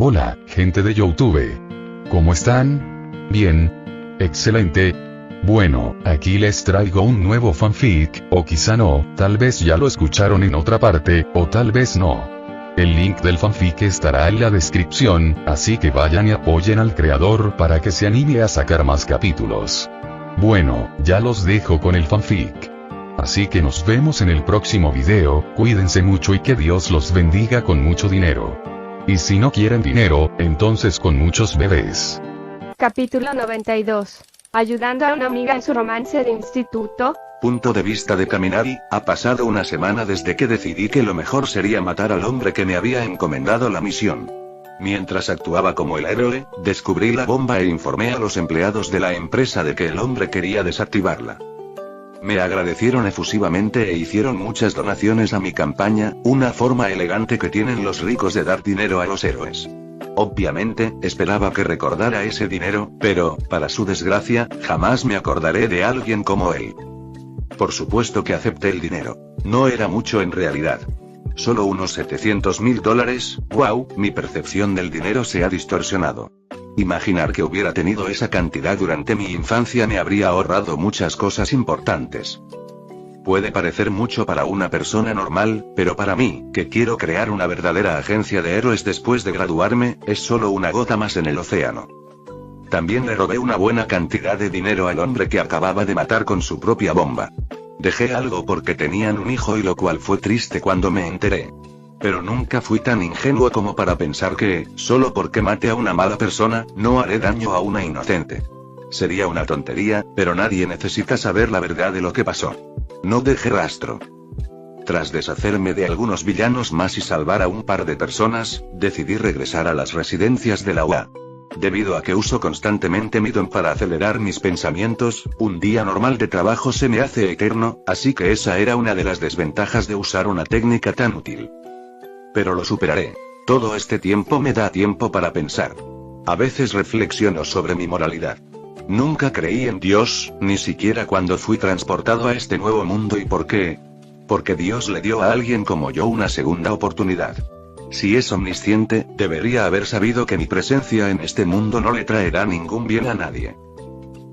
Hola, gente de YouTube. ¿Cómo están? Bien. Excelente. Bueno, aquí les traigo un nuevo fanfic, o quizá no, tal vez ya lo escucharon en otra parte, o tal vez no. El link del fanfic estará en la descripción, así que vayan y apoyen al creador para que se anime a sacar más capítulos. Bueno, ya los dejo con el fanfic. Así que nos vemos en el próximo video, cuídense mucho y que Dios los bendiga con mucho dinero. Y si no quieren dinero, entonces con muchos bebés. Capítulo 92. Ayudando a una amiga en su romance de instituto. Punto de vista de Kaminari, ha pasado una semana desde que decidí que lo mejor sería matar al hombre que me había encomendado la misión. Mientras actuaba como el héroe, descubrí la bomba e informé a los empleados de la empresa de que el hombre quería desactivarla. Me agradecieron efusivamente e hicieron muchas donaciones a mi campaña, una forma elegante que tienen los ricos de dar dinero a los héroes. Obviamente, esperaba que recordara ese dinero, pero, para su desgracia, jamás me acordaré de alguien como él. Por supuesto que acepté el dinero. No era mucho en realidad. Solo unos $700.000, wow, mi percepción del dinero se ha distorsionado. Imaginar que hubiera tenido esa cantidad durante mi infancia me habría ahorrado muchas cosas importantes. Puede parecer mucho para una persona normal, pero para mí, que quiero crear una verdadera agencia de héroes después de graduarme, es solo una gota más en el océano. También le robé una buena cantidad de dinero al hombre que acababa de matar con su propia bomba. Dejé algo porque tenían un hijo y lo cual fue triste cuando me enteré. Pero nunca fui tan ingenuo como para pensar que, solo porque mate a una mala persona, no haré daño a una inocente. Sería una tontería, pero nadie necesita saber la verdad de lo que pasó. No dejé rastro. Tras deshacerme de algunos villanos más y salvar a un par de personas, decidí regresar a las residencias de la UA. Debido a que uso constantemente Midon para acelerar mis pensamientos, un día normal de trabajo se me hace eterno, así que esa era una de las desventajas de usar una técnica tan útil. Pero lo superaré. Todo este tiempo me da tiempo para pensar. A veces reflexiono sobre mi moralidad. Nunca creí en Dios, ni siquiera cuando fui transportado a este nuevo mundo. ¿Y por qué? Porque Dios le dio a alguien como yo una segunda oportunidad. Si es omnisciente, debería haber sabido que mi presencia en este mundo no le traerá ningún bien a nadie.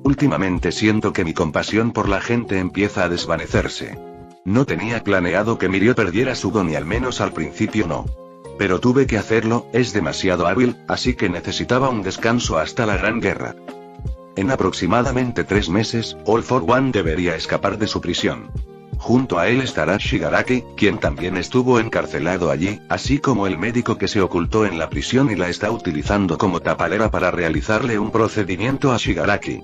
Últimamente siento que mi compasión por la gente empieza a desvanecerse. No tenía planeado que Mirio perdiera su don y al menos al principio no. Pero tuve que hacerlo, es demasiado hábil, así que necesitaba un descanso hasta la Gran Guerra. En aproximadamente 3 meses, All for One debería escapar de su prisión. Junto a él estará Shigaraki, quien también estuvo encarcelado allí, así como el médico que se ocultó en la prisión y la está utilizando como tapadera para realizarle un procedimiento a Shigaraki.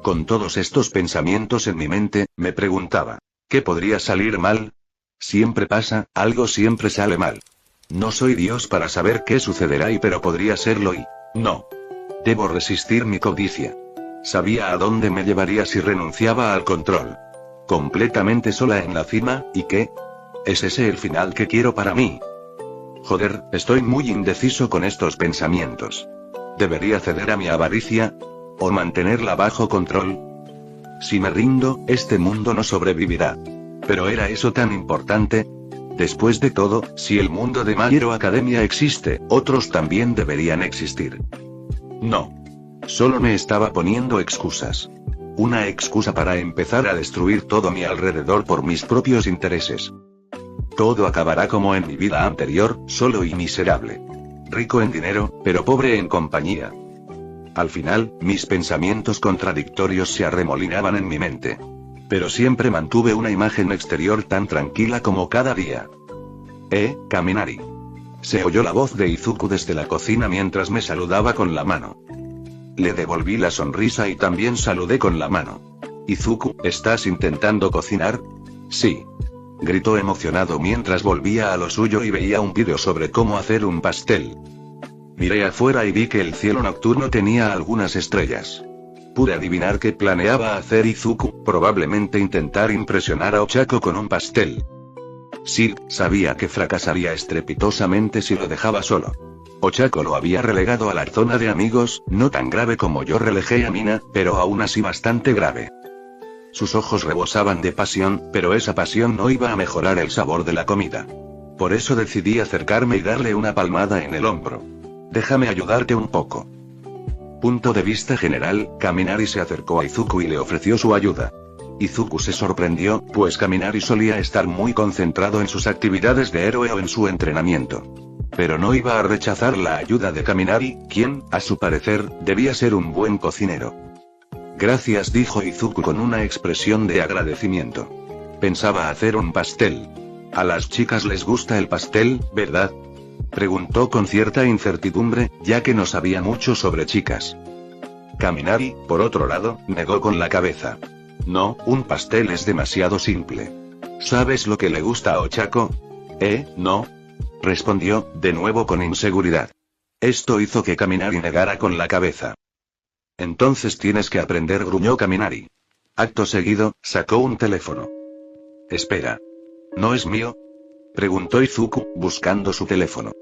Con todos estos pensamientos en mi mente, me preguntaba, ¿qué podría salir mal? Siempre pasa, algo siempre sale mal. No soy Dios para saber qué sucederá pero podría serlo y... no. Debo resistir mi codicia. Sabía a dónde me llevaría si renunciaba al control. Completamente sola en la cima, ¿y qué? ¿Es ese el final que quiero para mí? Joder, estoy muy indeciso con estos pensamientos. ¿Debería ceder a mi avaricia? ¿O mantenerla bajo control? Si me rindo, este mundo no sobrevivirá. ¿Pero era eso tan importante? Después de todo, si el mundo de My Hero Academia existe, otros también deberían existir. No. Solo me estaba poniendo excusas. Una excusa para empezar a destruir todo a mi alrededor por mis propios intereses. Todo acabará como en mi vida anterior, solo y miserable. Rico en dinero, pero pobre en compañía. Al final, mis pensamientos contradictorios se arremolinaban en mi mente. Pero siempre mantuve una imagen exterior tan tranquila como cada día. Kaminari. Se oyó la voz de Izuku desde la cocina mientras me saludaba con la mano. Le devolví la sonrisa y también saludé con la mano. Izuku, ¿estás intentando cocinar? Sí. Gritó emocionado mientras volvía a lo suyo y veía un vídeo sobre cómo hacer un pastel. Miré afuera y vi que el cielo nocturno tenía algunas estrellas. Pude adivinar qué planeaba hacer Izuku, probablemente intentar impresionar a Ochako con un pastel. Sí, sabía que fracasaría estrepitosamente si lo dejaba solo. Ochako lo había relegado a la zona de amigos, no tan grave como yo relegé a Mina, pero aún así bastante grave. Sus ojos rebosaban de pasión, pero esa pasión no iba a mejorar el sabor de la comida. Por eso decidí acercarme y darle una palmada en el hombro. Déjame ayudarte un poco. Punto de vista general, Kaminari se acercó a Izuku y le ofreció su ayuda. Izuku se sorprendió, pues Kaminari solía estar muy concentrado en sus actividades de héroe o en su entrenamiento. Pero no iba a rechazar la ayuda de Kaminari, quien, a su parecer, debía ser un buen cocinero. Gracias, dijo Izuku con una expresión de agradecimiento. Pensaba hacer un pastel. A las chicas les gusta el pastel, ¿verdad? Preguntó con cierta incertidumbre, ya que no sabía mucho sobre chicas. Kaminari, por otro lado, negó con la cabeza. No, un pastel es demasiado simple. ¿Sabes lo que le gusta a Ochako? No. Respondió, de nuevo con inseguridad. Esto hizo que Kaminari negara con la cabeza. Entonces tienes que aprender, gruñó Kaminari. Acto seguido, sacó un teléfono. Espera. ¿No es mío? Preguntó Izuku, buscando su teléfono.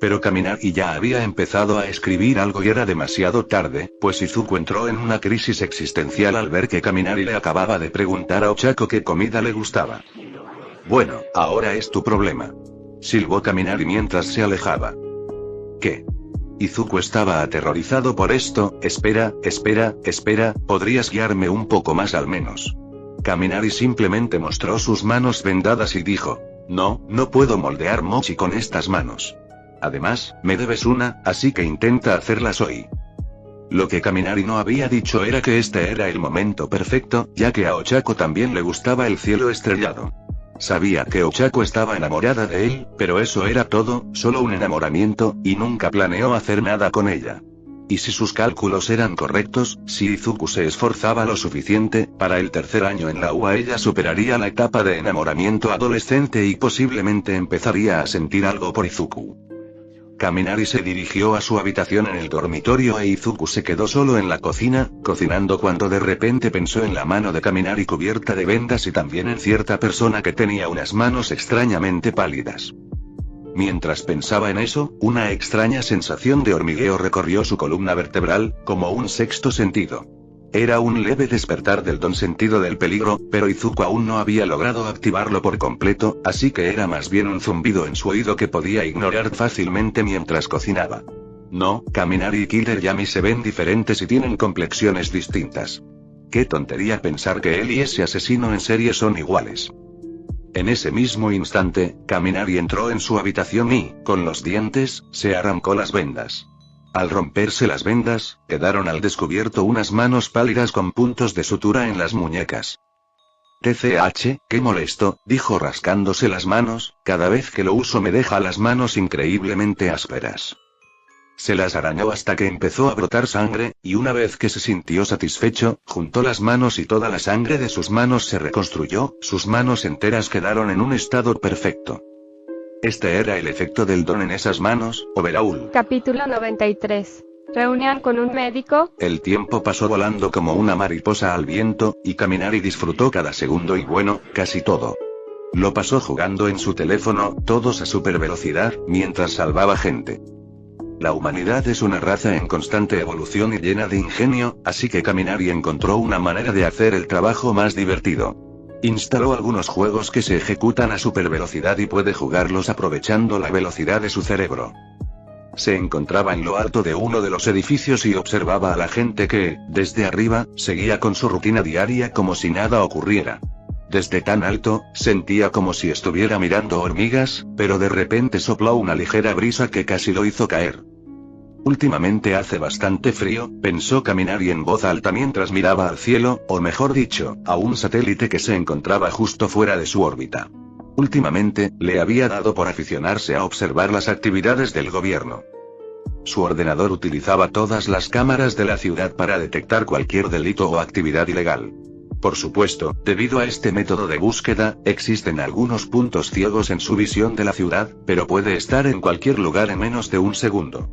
Pero Kaminari ya había empezado a escribir algo y era demasiado tarde, pues Izuku entró en una crisis existencial al ver que Kaminari le acababa de preguntar a Ochako qué comida le gustaba. Bueno, ahora es tu problema. Silbó Kaminari mientras se alejaba. ¿Qué? Izuku estaba aterrorizado por esto. Espera, ¿podrías guiarme un poco más al menos? Kaminari simplemente mostró sus manos vendadas y dijo, no puedo moldear mochi con estas manos. Además, me debes una, así que intenta hacerlas hoy. Lo que Kaminari no había dicho era que este era el momento perfecto, ya que a Ochako también le gustaba el cielo estrellado. Sabía que Ochako estaba enamorada de él, pero eso era todo, solo un enamoramiento, y nunca planeó hacer nada con ella. Y si sus cálculos eran correctos, si Izuku se esforzaba lo suficiente, para el tercer año en la UA ella superaría la etapa de enamoramiento adolescente y posiblemente empezaría a sentir algo por Izuku. Kaminari se dirigió a su habitación en el dormitorio e Izuku se quedó solo en la cocina, cocinando cuando de repente pensó en la mano de Kaminari cubierta de vendas y también en cierta persona que tenía unas manos extrañamente pálidas. Mientras pensaba en eso, una extraña sensación de hormigueo recorrió su columna vertebral, como un sexto sentido. Era un leve despertar del don sentido del peligro, pero Izuku aún no había logrado activarlo por completo, así que era más bien un zumbido en su oído que podía ignorar fácilmente mientras cocinaba. No, Kaminari y Killer Yami se ven diferentes y tienen complexiones distintas. Qué tontería pensar que él y ese asesino en serie son iguales. En ese mismo instante, Kaminari entró en su habitación y, con los dientes, se arrancó las vendas. Al romperse las vendas, quedaron al descubierto unas manos pálidas con puntos de sutura en las muñecas. TCH, qué molesto, dijo rascándose las manos, cada vez que lo uso me deja las manos increíblemente ásperas. Se las arañó hasta que empezó a brotar sangre, y una vez que se sintió satisfecho, juntó las manos y toda la sangre de sus manos se reconstruyó, sus manos enteras quedaron en un estado perfecto. Este era el efecto del don en esas manos, overall. Capítulo 93. Reunión con un médico. El tiempo pasó volando como una mariposa al viento, y Kaminari disfrutó cada segundo y bueno, casi todo. Lo pasó jugando en su teléfono, todos a super velocidad, mientras salvaba gente. La humanidad es una raza en constante evolución y llena de ingenio, así que Kaminari encontró una manera de hacer el trabajo más divertido. Instaló algunos juegos que se ejecutan a super velocidad y puede jugarlos aprovechando la velocidad de su cerebro. Se encontraba en lo alto de uno de los edificios y observaba a la gente que, desde arriba, seguía con su rutina diaria como si nada ocurriera. Desde tan alto, sentía como si estuviera mirando hormigas, pero de repente sopló una ligera brisa que casi lo hizo caer. Últimamente hace bastante frío, pensó Kaminari en voz alta mientras miraba al cielo, o mejor dicho, a un satélite que se encontraba justo fuera de su órbita. Últimamente, le había dado por aficionarse a observar las actividades del gobierno. Su ordenador utilizaba todas las cámaras de la ciudad para detectar cualquier delito o actividad ilegal. Por supuesto, debido a este método de búsqueda, existen algunos puntos ciegos en su visión de la ciudad, pero puede estar en cualquier lugar en menos de un segundo.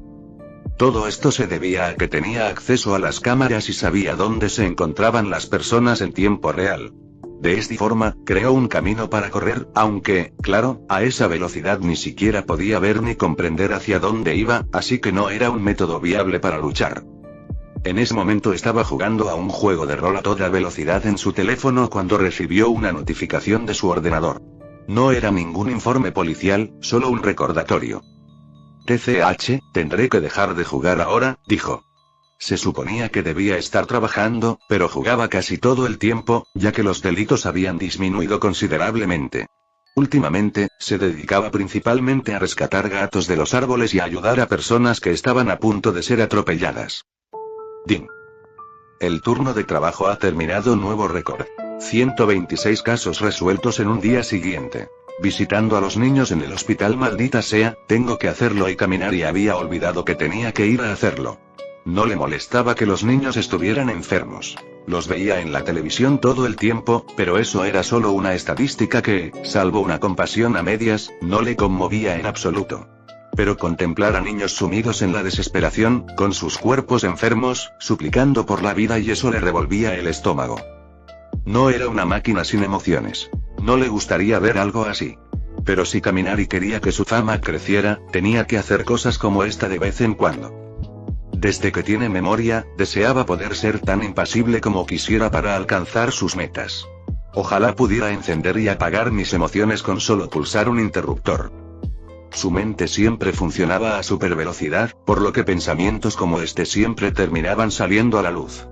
Todo esto se debía a que tenía acceso a las cámaras y sabía dónde se encontraban las personas en tiempo real. De esta forma, creó un camino para correr, aunque, claro, a esa velocidad ni siquiera podía ver ni comprender hacia dónde iba, así que no era un método viable para luchar. En ese momento estaba jugando a un juego de rol a toda velocidad en su teléfono cuando recibió una notificación de su ordenador. No era ningún informe policial, solo un recordatorio. TCH, tendré que dejar de jugar ahora, dijo. Se suponía que debía estar trabajando, pero jugaba casi todo el tiempo, ya que los delitos habían disminuido considerablemente. Últimamente, se dedicaba principalmente a rescatar gatos de los árboles y a ayudar a personas que estaban a punto de ser atropelladas. Ding. El turno de trabajo ha terminado. Nuevo récord. 126 casos resueltos en un día siguiente. Visitando a los niños en el hospital. Maldita sea, tengo que hacerlo. Y Kaminari había olvidado que tenía que ir a hacerlo. No le molestaba que los niños estuvieran enfermos. Los veía en la televisión todo el tiempo, pero eso era solo una estadística que, salvo una compasión a medias, no le conmovía en absoluto. Pero contemplar a niños sumidos en la desesperación, con sus cuerpos enfermos, suplicando por la vida, y eso le revolvía el estómago. No era una máquina sin emociones. No le gustaría ver algo así. Pero si Kaminari quería que su fama creciera, tenía que hacer cosas como esta de vez en cuando. Desde que tiene memoria, deseaba poder ser tan impasible como quisiera para alcanzar sus metas. Ojalá pudiera encender y apagar mis emociones con solo pulsar un interruptor. Su mente siempre funcionaba a supervelocidad, por lo que pensamientos como este siempre terminaban saliendo a la luz.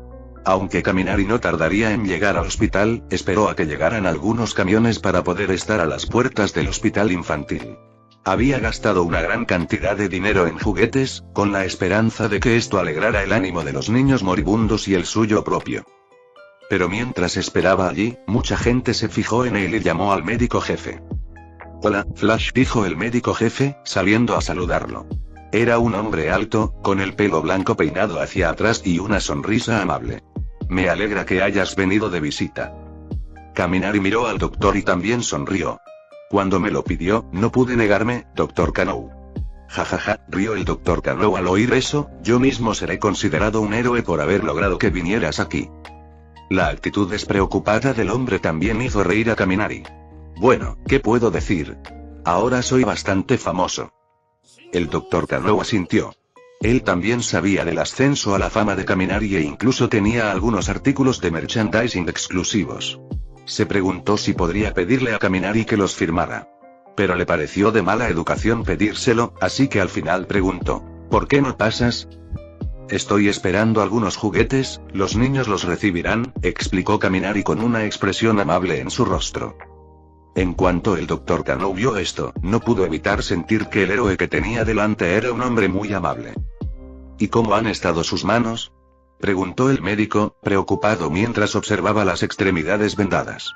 Aunque Kaminari no tardaría en llegar al hospital, esperó a que llegaran algunos camiones para poder estar a las puertas del hospital infantil. Había gastado una gran cantidad de dinero en juguetes, con la esperanza de que esto alegrara el ánimo de los niños moribundos y el suyo propio. Pero mientras esperaba allí, mucha gente se fijó en él y llamó al médico jefe. Hola, Flash, dijo el médico jefe, saliendo a saludarlo. Era un hombre alto, con el pelo blanco peinado hacia atrás y una sonrisa amable. Me alegra que hayas venido de visita. Kaminari miró al doctor y también sonrió. Cuando me lo pidió, no pude negarme, Dr. Kanou. Jajaja, rió el Dr. Kanou al oír eso. Yo mismo seré considerado un héroe por haber logrado que vinieras aquí. La actitud despreocupada del hombre también hizo reír a Kaminari. Bueno, ¿qué puedo decir? Ahora soy bastante famoso. El Dr. Kanou asintió. Él también sabía del ascenso a la fama de Kaminari e incluso tenía algunos artículos de merchandising exclusivos. Se preguntó si podría pedirle a Kaminari que los firmara. Pero le pareció de mala educación pedírselo, así que al final preguntó, ¿por qué no pasas? Estoy esperando algunos juguetes, los niños los recibirán, explicó Kaminari con una expresión amable en su rostro. En cuanto el Dr. Kanou vio esto, no pudo evitar sentir que el héroe que tenía delante era un hombre muy amable. ¿Y cómo han estado sus manos?, preguntó el médico, preocupado mientras observaba las extremidades vendadas.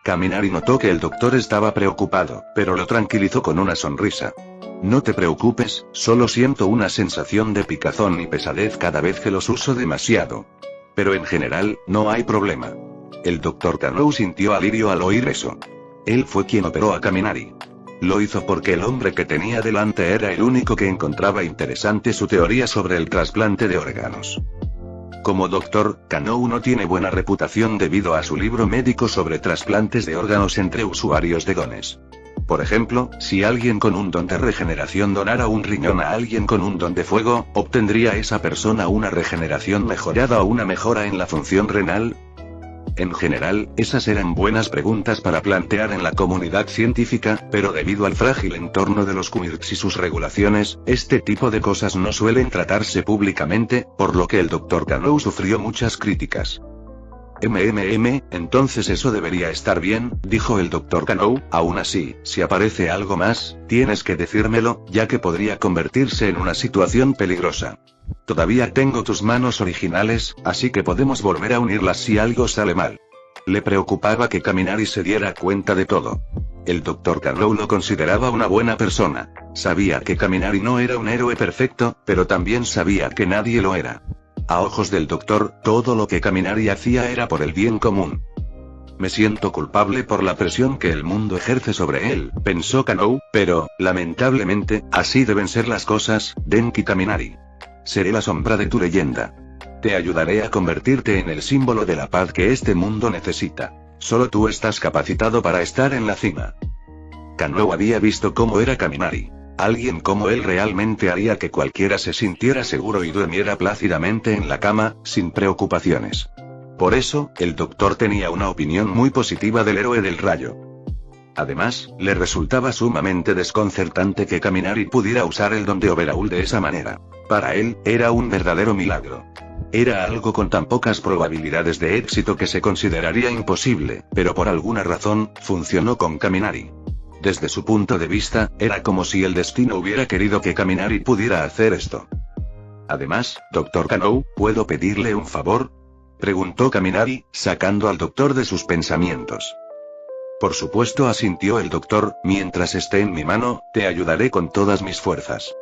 Kaminari notó que el doctor estaba preocupado, pero lo tranquilizó con una sonrisa. No te preocupes, solo siento una sensación de picazón y pesadez cada vez que los uso demasiado. Pero en general, no hay problema. El Dr. Kanou sintió alivio al oír eso. Él fue quien operó a Kaminari. Lo hizo porque el hombre que tenía delante era el único que encontraba interesante su teoría sobre el trasplante de órganos. Como doctor, Kanou no tiene buena reputación debido a su libro médico sobre trasplantes de órganos entre usuarios de dones. Por ejemplo, si alguien con un don de regeneración donara un riñón a alguien con un don de fuego, ¿obtendría esa persona una regeneración mejorada o una mejora en la función renal? En general, esas eran buenas preguntas para plantear en la comunidad científica, pero debido al frágil entorno de los QMIRTS y sus regulaciones, este tipo de cosas no suelen tratarse públicamente, por lo que el Dr. Kanou sufrió muchas críticas. Entonces eso debería estar bien, dijo el Dr. Kanou. Aún así, si aparece algo más, tienes que decírmelo, ya que podría convertirse en una situación peligrosa. Todavía tengo tus manos originales, así que podemos volver a unirlas si algo sale mal. Le preocupaba que Kaminari se diera cuenta de todo. El Dr. Kanou lo consideraba una buena persona. Sabía que Kaminari no era un héroe perfecto, pero también sabía que nadie lo era. A ojos del doctor, todo lo que Kaminari hacía era por el bien común. Me siento culpable por la presión que el mundo ejerce sobre él, pensó Kanou, pero, lamentablemente, así deben ser las cosas, Denki Kaminari. Seré la sombra de tu leyenda. Te ayudaré a convertirte en el símbolo de la paz que este mundo necesita. Solo tú estás capacitado para estar en la cima. Kanou había visto cómo era Kaminari. Alguien como él realmente haría que cualquiera se sintiera seguro y durmiera plácidamente en la cama, sin preocupaciones. Por eso, el doctor tenía una opinión muy positiva del héroe del rayo. Además, le resultaba sumamente desconcertante que Kaminari pudiera usar el don de Overhaul de esa manera. Para él, era un verdadero milagro. Era algo con tan pocas probabilidades de éxito que se consideraría imposible, pero por alguna razón, funcionó con Kaminari. Desde su punto de vista, era como si el destino hubiera querido que Kaminari pudiera hacer esto. Además, Dr. Kanou, ¿puedo pedirle un favor?, preguntó Kaminari, sacando al doctor de sus pensamientos. Por supuesto, asintió el doctor, mientras esté en mi mano, te ayudaré con todas mis fuerzas.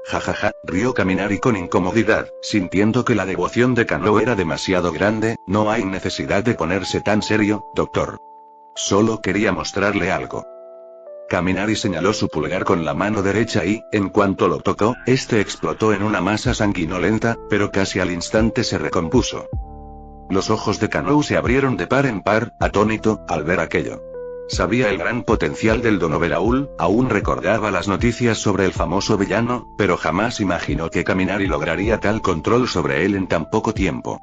Jajaja, rió Kaminari con incomodidad, sintiendo que la devoción de Kanou era demasiado grande. No hay necesidad de ponerse tan serio, doctor. Solo quería mostrarle algo. Kaminari señaló su pulgar con la mano derecha y, en cuanto lo tocó, este explotó en una masa sanguinolenta, pero casi al instante se recompuso. Los ojos de Kanou se abrieron de par en par, atónito, al ver aquello. Sabía el gran potencial del don Overhaul, aún recordaba las noticias sobre el famoso villano, pero jamás imaginó que Kaminari lograría tal control sobre él en tan poco tiempo.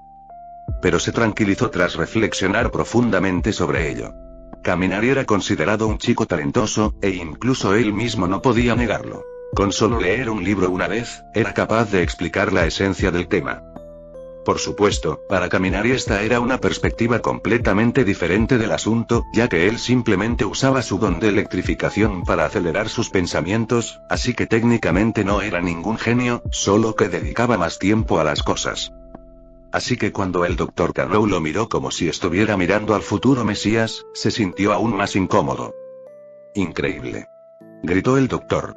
Pero se tranquilizó tras reflexionar profundamente sobre ello. Kaminari era considerado un chico talentoso, e incluso él mismo no podía negarlo. Con solo leer un libro una vez, era capaz de explicar la esencia del tema. Por supuesto, para Kaminari esta era una perspectiva completamente diferente del asunto, ya que él simplemente usaba su don de electrificación para acelerar sus pensamientos, así que técnicamente no era ningún genio, solo que dedicaba más tiempo a las cosas. Así que cuando el Dr. Kanou lo miró como si estuviera mirando al futuro Mesías, se sintió aún más incómodo. «Increíble», gritó el doctor.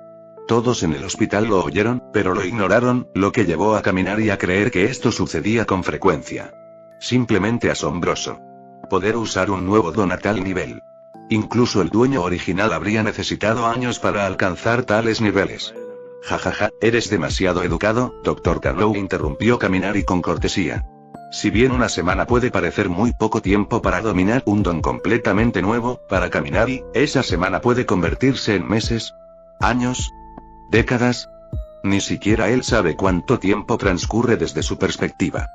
Todos en el hospital lo oyeron, pero lo ignoraron, lo que llevó a Kaminari a creer que esto sucedía con frecuencia. Simplemente asombroso. Poder usar un nuevo don a tal nivel. Incluso el dueño original habría necesitado años para alcanzar tales niveles. Jajaja, eres demasiado educado, Dr. Kanou, interrumpió Kaminari con cortesía. Si bien una semana puede parecer muy poco tiempo para dominar un don completamente nuevo, para Kaminari, esa semana puede convertirse en meses, años, décadas. Ni siquiera él sabe cuánto tiempo transcurre desde su perspectiva.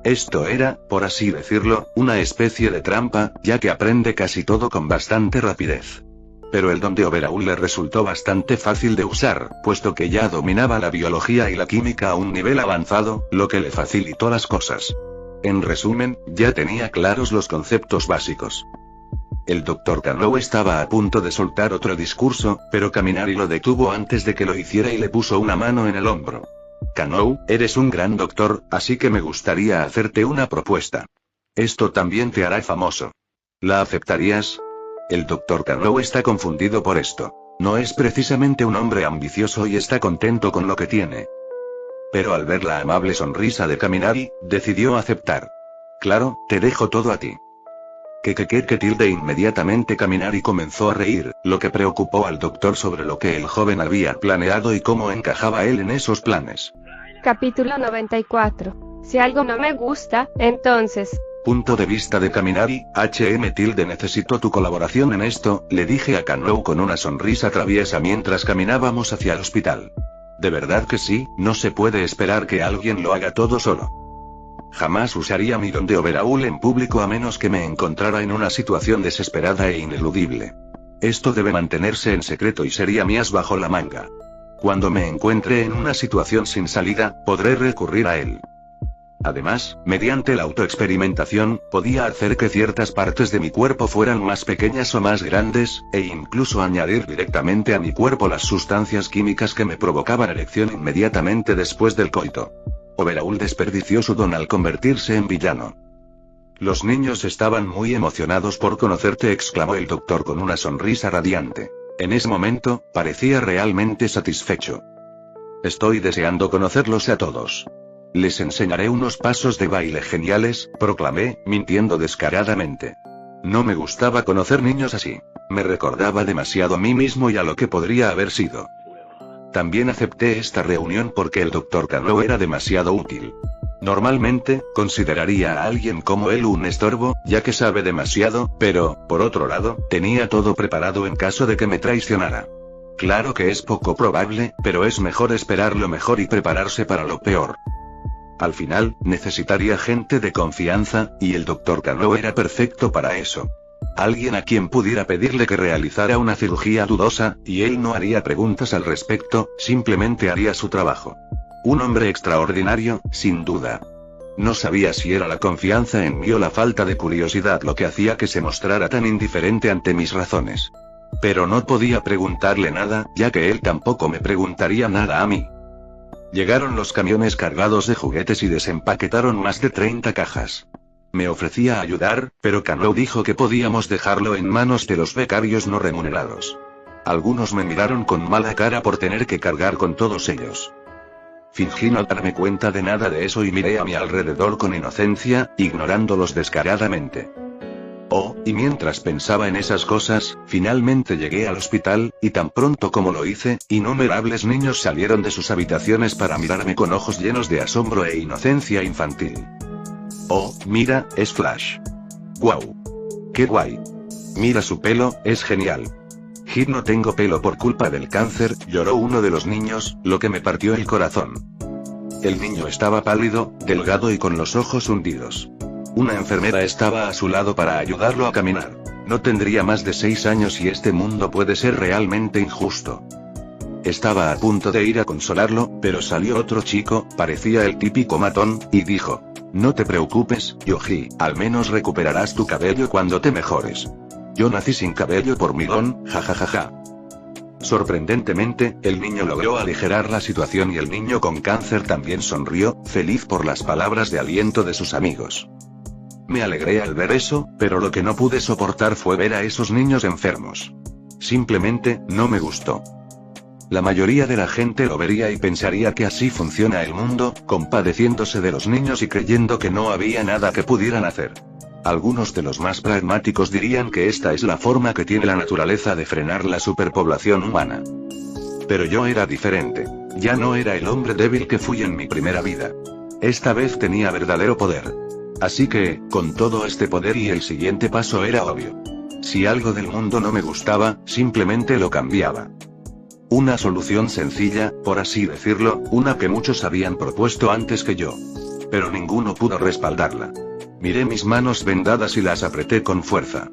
Esto era, por así decirlo, una especie de trampa, ya que aprende casi todo con bastante rapidez. Pero el don de Overhaul le resultó bastante fácil de usar, puesto que ya dominaba la biología y la química a un nivel avanzado, lo que le facilitó las cosas. En resumen, ya tenía claros los conceptos básicos. El Dr. Kanou estaba a punto de soltar otro discurso, pero Kaminari lo detuvo antes de que lo hiciera y le puso una mano en el hombro. Kanou, eres un gran doctor, así que me gustaría hacerte una propuesta. Esto también te hará famoso. ¿La aceptarías? El Dr. Kanou está confundido por esto. No es precisamente un hombre ambicioso y está contento con lo que tiene. Pero al ver la amable sonrisa de Kaminari, decidió aceptar. Claro, te dejo todo a ti. Que inmediatamente Kaminari comenzó a reír, lo que preocupó al doctor sobre lo que el joven había planeado y cómo encajaba él en esos planes. Capítulo 94. Si algo no me gusta, entonces... Punto de vista de Kaminari, necesito tu colaboración en esto, le dije a Kanou con una sonrisa traviesa mientras caminábamos hacia el hospital. ¿De verdad que sí? No se puede esperar que alguien lo haga todo solo. Jamás usaría mi don de Overhaul en público a menos que me encontrara en una situación desesperada e ineludible. Esto debe mantenerse en secreto y sería mi as bajo la manga. Cuando me encuentre en una situación sin salida, podré recurrir a él. Además, mediante la autoexperimentación, podía hacer que ciertas partes de mi cuerpo fueran más pequeñas o más grandes, e incluso añadir directamente a mi cuerpo las sustancias químicas que me provocaban erección inmediatamente después del coito. Overhaul desperdició su don al convertirse en villano. Los niños estaban muy emocionados por conocerte, exclamó el doctor con una sonrisa radiante. En ese momento, parecía realmente satisfecho. Estoy deseando conocerlos a todos. Les enseñaré unos pasos de baile geniales, proclamé, mintiendo descaradamente. No me gustaba conocer niños así. Me recordaba demasiado a mí mismo y a lo que podría haber sido. También acepté esta reunión porque el Dr. Kanou era demasiado útil. Normalmente, consideraría a alguien como él un estorbo, ya que sabe demasiado, pero, por otro lado, tenía todo preparado en caso de que me traicionara. Claro que es poco probable, pero es mejor esperar lo mejor y prepararse para lo peor. Al final, necesitaría gente de confianza, y el Dr. Kanou era perfecto para eso. Alguien a quien pudiera pedirle que realizara una cirugía dudosa, y él no haría preguntas al respecto, simplemente haría su trabajo. Un hombre extraordinario, sin duda. No sabía si era la confianza en mí o la falta de curiosidad lo que hacía que se mostrara tan indiferente ante mis razones. Pero no podía preguntarle nada, ya que él tampoco me preguntaría nada a mí. Llegaron los camiones cargados de juguetes y desempaquetaron más de 30 cajas. Me ofrecía ayudar, pero Cano dijo que podíamos dejarlo en manos de los becarios no remunerados. Algunos me miraron con mala cara por tener que cargar con todos ellos. Fingí no darme cuenta de nada de eso y miré a mi alrededor con inocencia, ignorándolos descaradamente. Oh, y mientras pensaba en esas cosas, finalmente llegué al hospital, y tan pronto como lo hice, innumerables niños salieron de sus habitaciones para mirarme con ojos llenos de asombro e inocencia infantil. Oh, mira, es Flash. ¡Guau! ¡Qué guay! Mira su pelo, es genial. Hit, no tengo pelo por culpa del cáncer, lloró uno de los niños, lo que me partió el corazón. El niño estaba pálido, delgado y con los ojos hundidos. Una enfermera estaba a su lado para ayudarlo a caminar. No tendría más de 6 años y este mundo puede ser realmente injusto. Estaba a punto de ir a consolarlo, pero salió otro chico, parecía el típico matón, y dijo: no te preocupes, Yoji, al menos recuperarás tu cabello cuando te mejores. Yo nací sin cabello por milón, jajajaja. Sorprendentemente, el niño logró aligerar la situación y el niño con cáncer también sonrió, feliz por las palabras de aliento de sus amigos. Me alegré al ver eso, pero lo que no pude soportar fue ver a esos niños enfermos. Simplemente, no me gustó. La mayoría de la gente lo vería y pensaría que así funciona el mundo, compadeciéndose de los niños y creyendo que no había nada que pudieran hacer. Algunos de los más pragmáticos dirían que esta es la forma que tiene la naturaleza de frenar la superpoblación humana. Pero yo era diferente. Ya no era el hombre débil que fui en mi primera vida. Esta vez tenía verdadero poder. Así que, con todo este poder y el siguiente paso era obvio. Si algo del mundo no me gustaba, simplemente lo cambiaba. Una solución sencilla, por así decirlo, una que muchos habían propuesto antes que yo. Pero ninguno pudo respaldarla. Miré mis manos vendadas y las apreté con fuerza.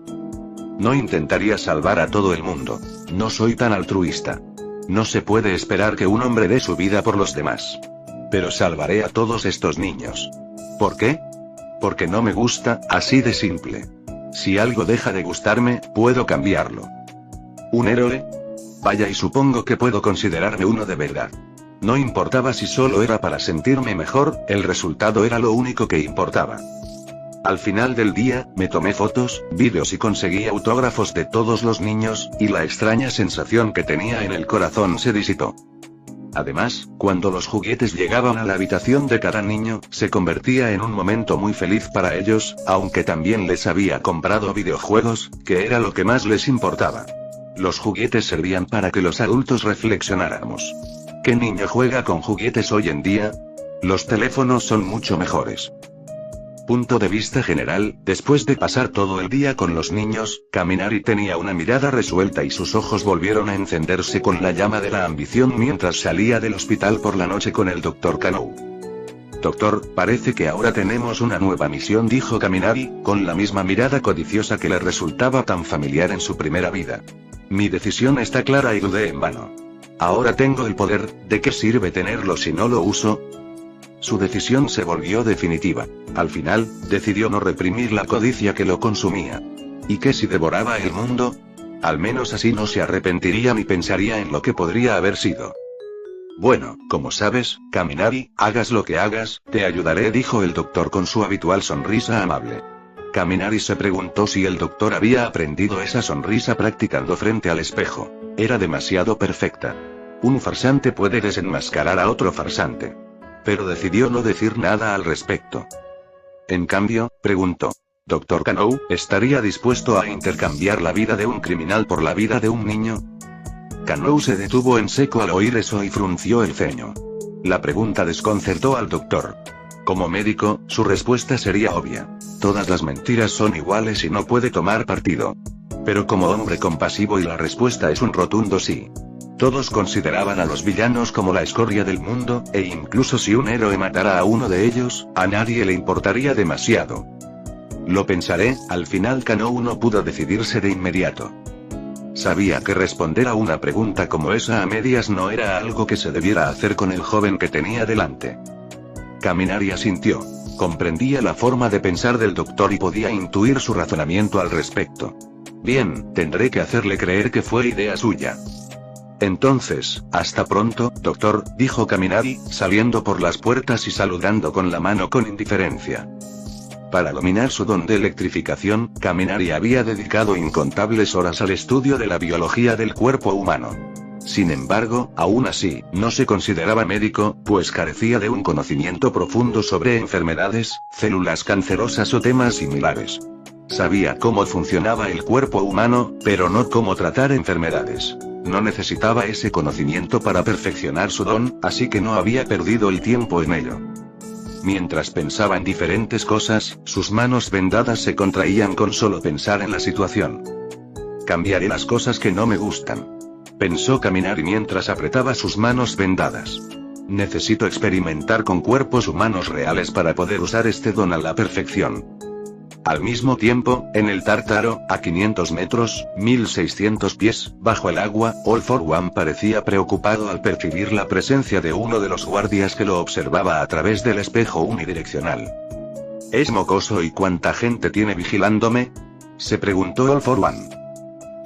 No intentaría salvar a todo el mundo. No soy tan altruista. No se puede esperar que un hombre dé su vida por los demás. Pero salvaré a todos estos niños. ¿Por qué? Porque no me gusta, así de simple. Si algo deja de gustarme, puedo cambiarlo. ¿Un héroe? Vaya, y supongo que puedo considerarme uno de verdad. No importaba si solo era para sentirme mejor, el resultado era lo único que importaba. Al final del día, me tomé fotos, vídeos y conseguí autógrafos de todos los niños, y la extraña sensación que tenía en el corazón se disipó. Además, cuando los juguetes llegaban a la habitación de cada niño, se convertía en un momento muy feliz para ellos, aunque también les había comprado videojuegos, que era lo que más les importaba. Los juguetes servían para que los adultos reflexionáramos. ¿Qué niño juega con juguetes hoy en día? Los teléfonos son mucho mejores. Punto de vista general, después de pasar todo el día con los niños, Kaminari tenía una mirada resuelta y sus ojos volvieron a encenderse con la llama de la ambición mientras salía del hospital por la noche con el Dr. Kano. Doctor, parece que ahora tenemos una nueva misión, dijo Kaminari, con la misma mirada codiciosa que le resultaba tan familiar en su primera vida. Mi decisión está clara y dudé en vano. Ahora tengo el poder, ¿de qué sirve tenerlo si no lo uso? Su decisión se volvió definitiva. Al final, decidió no reprimir la codicia que lo consumía. ¿Y qué si devoraba el mundo? Al menos así no se arrepentiría ni pensaría en lo que podría haber sido. Bueno, como sabes, Kaminari, hagas lo que hagas, te ayudaré, dijo el doctor con su habitual sonrisa amable. Kaminari se preguntó si el doctor había aprendido esa sonrisa practicando frente al espejo. Era demasiado perfecta. Un farsante puede desenmascarar a otro farsante. Pero decidió no decir nada al respecto. En cambio, preguntó: ¿Dr. Kano, estaría dispuesto a intercambiar la vida de un criminal por la vida de un niño? Kano se detuvo en seco al oír eso y frunció el ceño. La pregunta desconcertó al doctor. Como médico, su respuesta sería obvia. Todas las mentiras son iguales y no puede tomar partido. Pero como hombre compasivo, y la respuesta es un rotundo sí. Todos consideraban a los villanos como la escoria del mundo, e incluso si un héroe matara a uno de ellos, a nadie le importaría demasiado. Lo pensaré. Al final Kanou no pudo decidirse de inmediato. Sabía que responder a una pregunta como esa a medias no era algo que se debiera hacer con el joven que tenía delante. Kaminari asintió. Comprendía la forma de pensar del doctor y podía intuir su razonamiento al respecto. Bien, tendré que hacerle creer que fue idea suya. Entonces, hasta pronto, doctor, dijo Kaminari, saliendo por las puertas y saludando con la mano con indiferencia. Para dominar su don de electrificación, Kaminari había dedicado incontables horas al estudio de la biología del cuerpo humano. Sin embargo, aún así, no se consideraba médico, pues carecía de un conocimiento profundo sobre enfermedades, células cancerosas o temas similares. Sabía cómo funcionaba el cuerpo humano, pero no cómo tratar enfermedades. No necesitaba ese conocimiento para perfeccionar su don, así que no había perdido el tiempo en ello. Mientras pensaba en diferentes cosas, sus manos vendadas se contraían con solo pensar en la situación. Cambiaré las cosas que no me gustan. Pensó Kaminari mientras apretaba sus manos vendadas. Necesito experimentar con cuerpos humanos reales para poder usar este don a la perfección. Al mismo tiempo, en el Tártaro, a 500 metros, 1600 pies, bajo el agua, All for One parecía preocupado al percibir la presencia de uno de los guardias que lo observaba a través del espejo unidireccional. ¿Es mocoso y cuánta gente tiene vigilándome?, se preguntó All for One.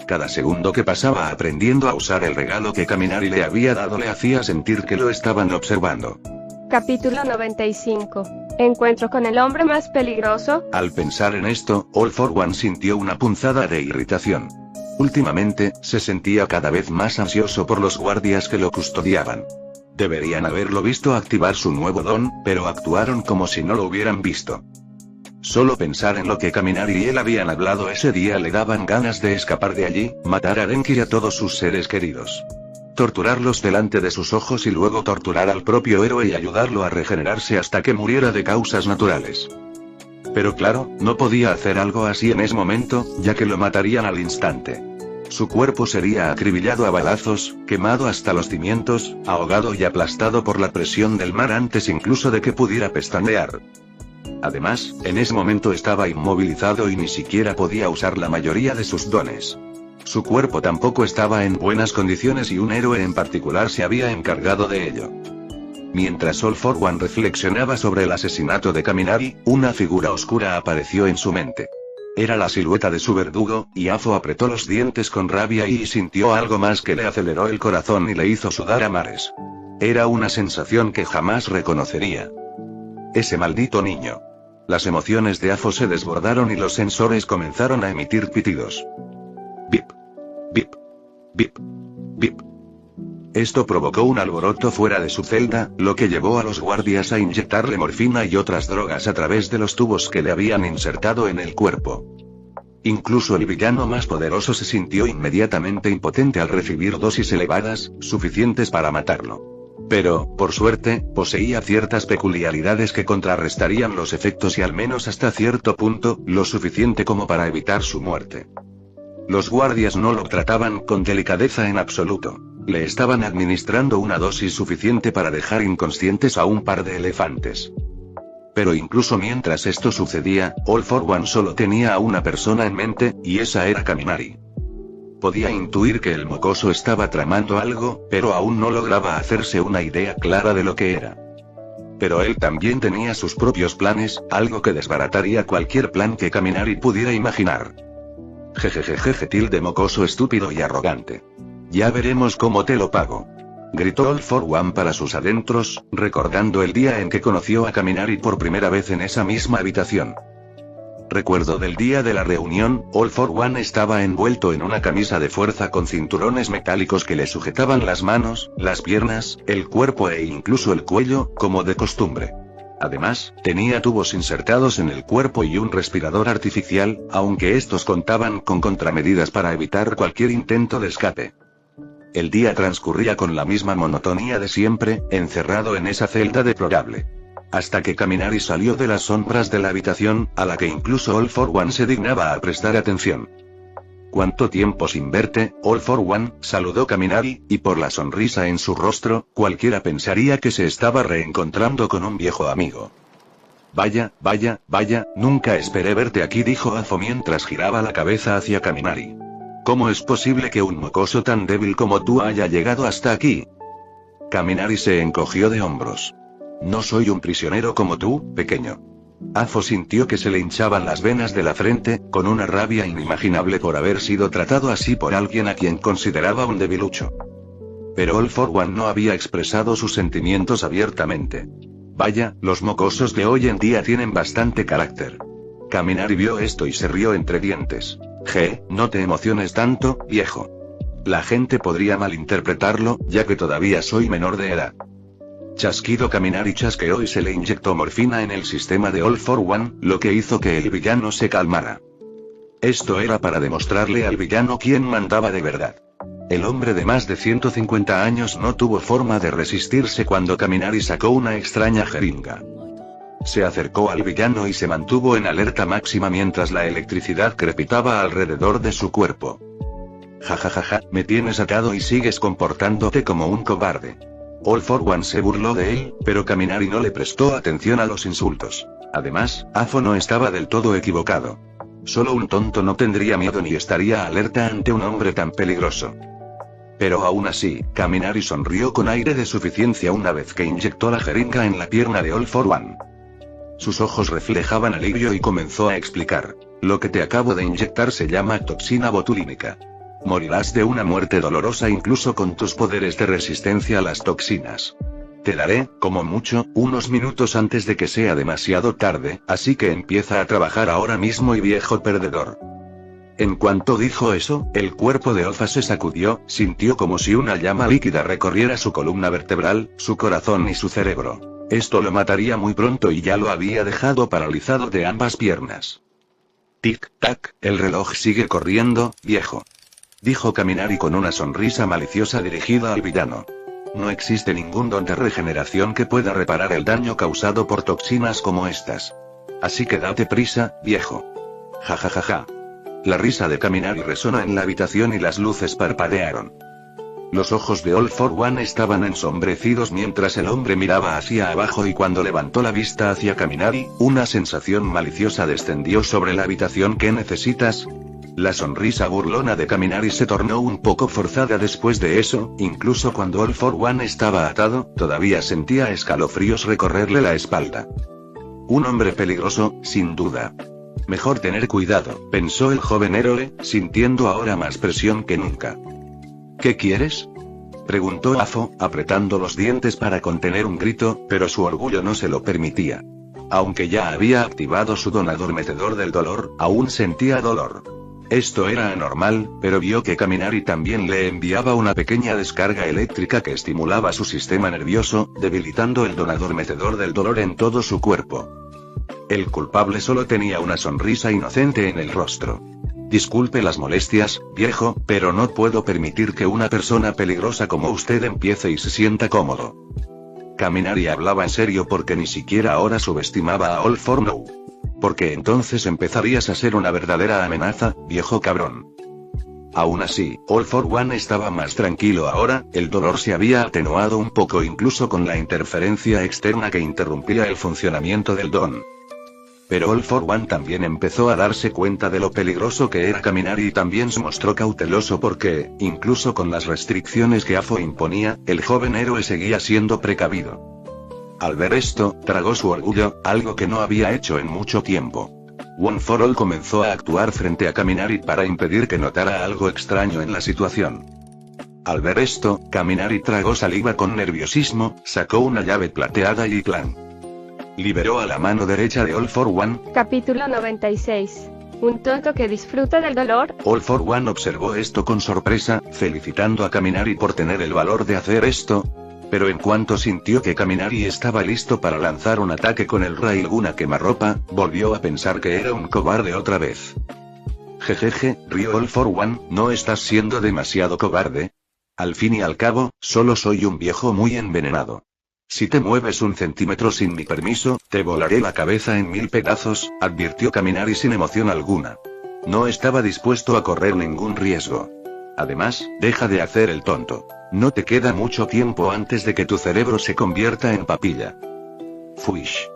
Cada segundo que pasaba aprendiendo a usar el regalo que Kaminari le había dado le hacía sentir que lo estaban observando. Capítulo 95. Encuentro con el hombre más peligroso. Al pensar en esto, All for One sintió una punzada de irritación. Últimamente, se sentía cada vez más ansioso por los guardias que lo custodiaban. Deberían haberlo visto activar su nuevo don, pero actuaron como si no lo hubieran visto. Solo pensar en lo que Kaminari y él habían hablado ese día le daban ganas de escapar de allí, matar a Denki y a todos sus seres queridos. Torturarlos delante de sus ojos y luego torturar al propio héroe y ayudarlo a regenerarse hasta que muriera de causas naturales. Pero claro, no podía hacer algo así en ese momento, ya que lo matarían al instante. Su cuerpo sería acribillado a balazos, quemado hasta los cimientos, ahogado y aplastado por la presión del mar antes incluso de que pudiera pestañear. Además, en ese momento estaba inmovilizado y ni siquiera podía usar la mayoría de sus dones. Su cuerpo tampoco estaba en buenas condiciones y un héroe en particular se había encargado de ello. Mientras All for One reflexionaba sobre el asesinato de Kaminari, una figura oscura apareció en su mente. Era la silueta de su verdugo, y Afo apretó los dientes con rabia y sintió algo más que le aceleró el corazón y le hizo sudar a mares. Era una sensación que jamás reconocería. Ese maldito niño. Las emociones de Afo se desbordaron y los sensores comenzaron a emitir pitidos. Bip. Bip. Bip. Bip. Esto provocó un alboroto fuera de su celda, lo que llevó a los guardias a inyectarle morfina y otras drogas a través de los tubos que le habían insertado en el cuerpo. Incluso el villano más poderoso se sintió inmediatamente impotente al recibir dosis elevadas, suficientes para matarlo. Pero, por suerte, poseía ciertas peculiaridades que contrarrestarían los efectos y al menos hasta cierto punto, lo suficiente como para evitar su muerte. Los guardias no lo trataban con delicadeza en absoluto. Le estaban administrando una dosis suficiente para dejar inconscientes a un par de elefantes. Pero incluso mientras esto sucedía, All for One solo tenía a una persona en mente, y esa era Kaminari. Podía intuir que el mocoso estaba tramando algo, pero aún no lograba hacerse una idea clara de lo que era. Pero él también tenía sus propios planes, algo que desbarataría cualquier plan que Kaminari pudiera imaginar. Jejejeje tilde mocoso estúpido y arrogante. Ya veremos cómo te lo pago. Gritó All for One para sus adentros, recordando el día en que conoció a Kaminari por primera vez en esa misma habitación. Recuerdo del día de la reunión, All for One estaba envuelto en una camisa de fuerza con cinturones metálicos que le sujetaban las manos, las piernas, el cuerpo e incluso el cuello, como de costumbre. Además, tenía tubos insertados en el cuerpo y un respirador artificial, aunque estos contaban con contramedidas para evitar cualquier intento de escape. El día transcurría con la misma monotonía de siempre, encerrado en esa celda deplorable. Hasta que Kaminari salió de las sombras de la habitación, a la que incluso All for One se dignaba a prestar atención. «¿Cuánto tiempo sin verte, All for One?», saludó Kaminari, y por la sonrisa en su rostro, cualquiera pensaría que se estaba reencontrando con un viejo amigo. Vaya, vaya, vaya, nunca esperé verte aquí, dijo Afo mientras giraba la cabeza hacia Kaminari. ¿Cómo es posible que un mocoso tan débil como tú haya llegado hasta aquí? Kaminari se encogió de hombros. No soy un prisionero como tú, pequeño. Afo sintió que se le hinchaban las venas de la frente, con una rabia inimaginable por haber sido tratado así por alguien a quien consideraba un debilucho. Pero All for One no había expresado sus sentimientos abiertamente. Vaya, los mocosos de hoy en día tienen bastante carácter. Kaminari vio esto y se rió entre dientes. No te emociones tanto, viejo. La gente podría malinterpretarlo, ya que todavía soy menor de edad. Chasquido. Kaminari chasqueó y se le inyectó morfina en el sistema de All for One, lo que hizo que el villano se calmara. Esto era para demostrarle al villano quién mandaba de verdad. El hombre de más de 150 años no tuvo forma de resistirse cuando Kaminari sacó una extraña jeringa. Se acercó al villano y se mantuvo en alerta máxima mientras la electricidad crepitaba alrededor de su cuerpo. Ja, me tienes atado y sigues comportándote como un cobarde. All for One se burló de él, pero Kaminari no le prestó atención a los insultos. Además, Afo no estaba del todo equivocado. Solo un tonto no tendría miedo ni estaría alerta ante un hombre tan peligroso. Pero aún así, Kaminari sonrió con aire de suficiencia una vez que inyectó la jeringa en la pierna de All for One. Sus ojos reflejaban alivio y comenzó a explicar. Lo que te acabo de inyectar se llama toxina botulínica. Morirás de una muerte dolorosa incluso con tus poderes de resistencia a las toxinas. Te daré, como mucho, unos minutos antes de que sea demasiado tarde, así que empieza a trabajar ahora mismo y viejo perdedor. En cuanto dijo eso, el cuerpo de Olfa se sacudió, sintió como si una llama líquida recorriera su columna vertebral, su corazón y su cerebro. Esto lo mataría muy pronto y ya lo había dejado paralizado de ambas piernas. Tic-tac, el reloj sigue corriendo, viejo. Dijo Kaminari con una sonrisa maliciosa dirigida al villano. No existe ningún don de regeneración que pueda reparar el daño causado por toxinas como estas. Así que date prisa, viejo. Ja. La risa de Kaminari resonó en la habitación y las luces parpadearon. Los ojos de All for One estaban ensombrecidos mientras el hombre miraba hacia abajo y cuando levantó la vista hacia Kaminari, una sensación maliciosa descendió sobre la habitación. ¿Qué necesitas? La sonrisa burlona de Kaminari se tornó un poco forzada después de eso, incluso cuando All for One estaba atado, todavía sentía escalofríos recorrerle la espalda. Un hombre peligroso, sin duda. Mejor tener cuidado, pensó el joven héroe, sintiendo ahora más presión que nunca. ¿Qué quieres? Preguntó Afo, apretando los dientes para contener un grito, pero su orgullo no se lo permitía. Aunque ya había activado su don adormecedor del dolor, aún sentía dolor. Esto era anormal, pero vio que Kaminari también le enviaba una pequeña descarga eléctrica que estimulaba su sistema nervioso, debilitando el don adormecedor del dolor en todo su cuerpo. El culpable solo tenía una sonrisa inocente en el rostro. Disculpe las molestias, viejo, pero no puedo permitir que una persona peligrosa como usted empiece y se sienta cómodo. Kaminari hablaba en serio porque ni siquiera ahora subestimaba a All for One. Porque entonces empezarías a ser una verdadera amenaza, viejo cabrón. Aún así, All for One estaba más tranquilo ahora, el dolor se había atenuado un poco incluso con la interferencia externa que interrumpía el funcionamiento del don. Pero All for One también empezó a darse cuenta de lo peligroso que era Kaminari y también se mostró cauteloso porque, incluso con las restricciones que Afo imponía, el joven héroe seguía siendo precavido. Al ver esto, tragó su orgullo, algo que no había hecho en mucho tiempo. One for All comenzó a actuar frente a Kaminari para impedir que notara algo extraño en la situación. Al ver esto, Kaminari tragó saliva con nerviosismo, sacó una llave plateada y plan. Liberó a la mano derecha de All for One. Capítulo 96. ¿Un tonto que disfruta del dolor? All for One observó esto con sorpresa, felicitando a Kaminari por tener el valor de hacer esto. Pero en cuanto sintió que Kaminari estaba listo para lanzar un ataque con el Railgun a quemarropa, volvió a pensar que era un cobarde otra vez. Jejeje, rió All for One, ¿no estás siendo demasiado cobarde? Al fin y al cabo, solo soy un viejo muy envenenado. Si te mueves un centímetro sin mi permiso, te volaré la cabeza en 1000 pedazos, advirtió Kaminari sin emoción alguna. No estaba dispuesto a correr ningún riesgo. Además, deja de hacer el tonto. No te queda mucho tiempo antes de que tu cerebro se convierta en papilla. Fuish.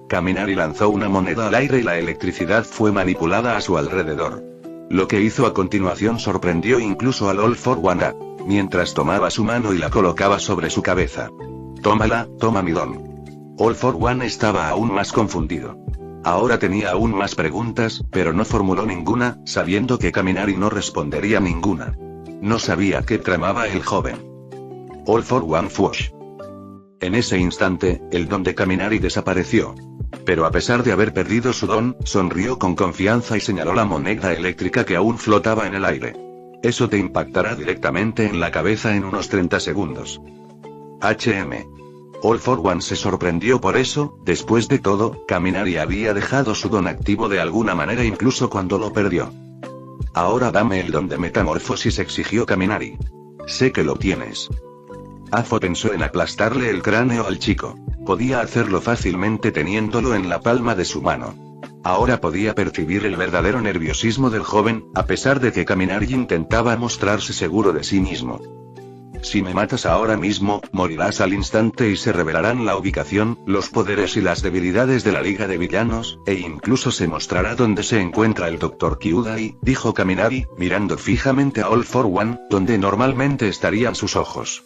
Kaminari lanzó una moneda al aire y la electricidad fue manipulada a su alrededor. Lo que hizo a continuación sorprendió incluso al All for One. Mientras tomaba su mano y la colocaba sobre su cabeza. Tómala, toma mi don. All for One estaba aún más confundido. Ahora tenía aún más preguntas, pero no formuló ninguna, sabiendo que Kaminari no respondería ninguna. No sabía qué tramaba el joven. All for One Fush. En ese instante, el don de Kaminari desapareció. Pero a pesar de haber perdido su don, sonrió con confianza y señaló la moneda eléctrica que aún flotaba en el aire. Eso te impactará directamente en la cabeza en unos 30 segundos. All for One se sorprendió por eso. Después de todo, Kaminari había dejado su don activo de alguna manera incluso cuando lo perdió. Ahora dame el don de metamorfosis, exigió Kaminari. Sé que lo tienes. Afo pensó en aplastarle el cráneo al chico. Podía hacerlo fácilmente teniéndolo en la palma de su mano. Ahora podía percibir el verdadero nerviosismo del joven, a pesar de que Kaminari intentaba mostrarse seguro de sí mismo. Si me matas ahora mismo, morirás al instante y se revelarán la ubicación, los poderes y las debilidades de la Liga de Villanos, e incluso se mostrará dónde se encuentra el Dr. Kyudai, dijo Kaminari, mirando fijamente a All for One, donde normalmente estarían sus ojos.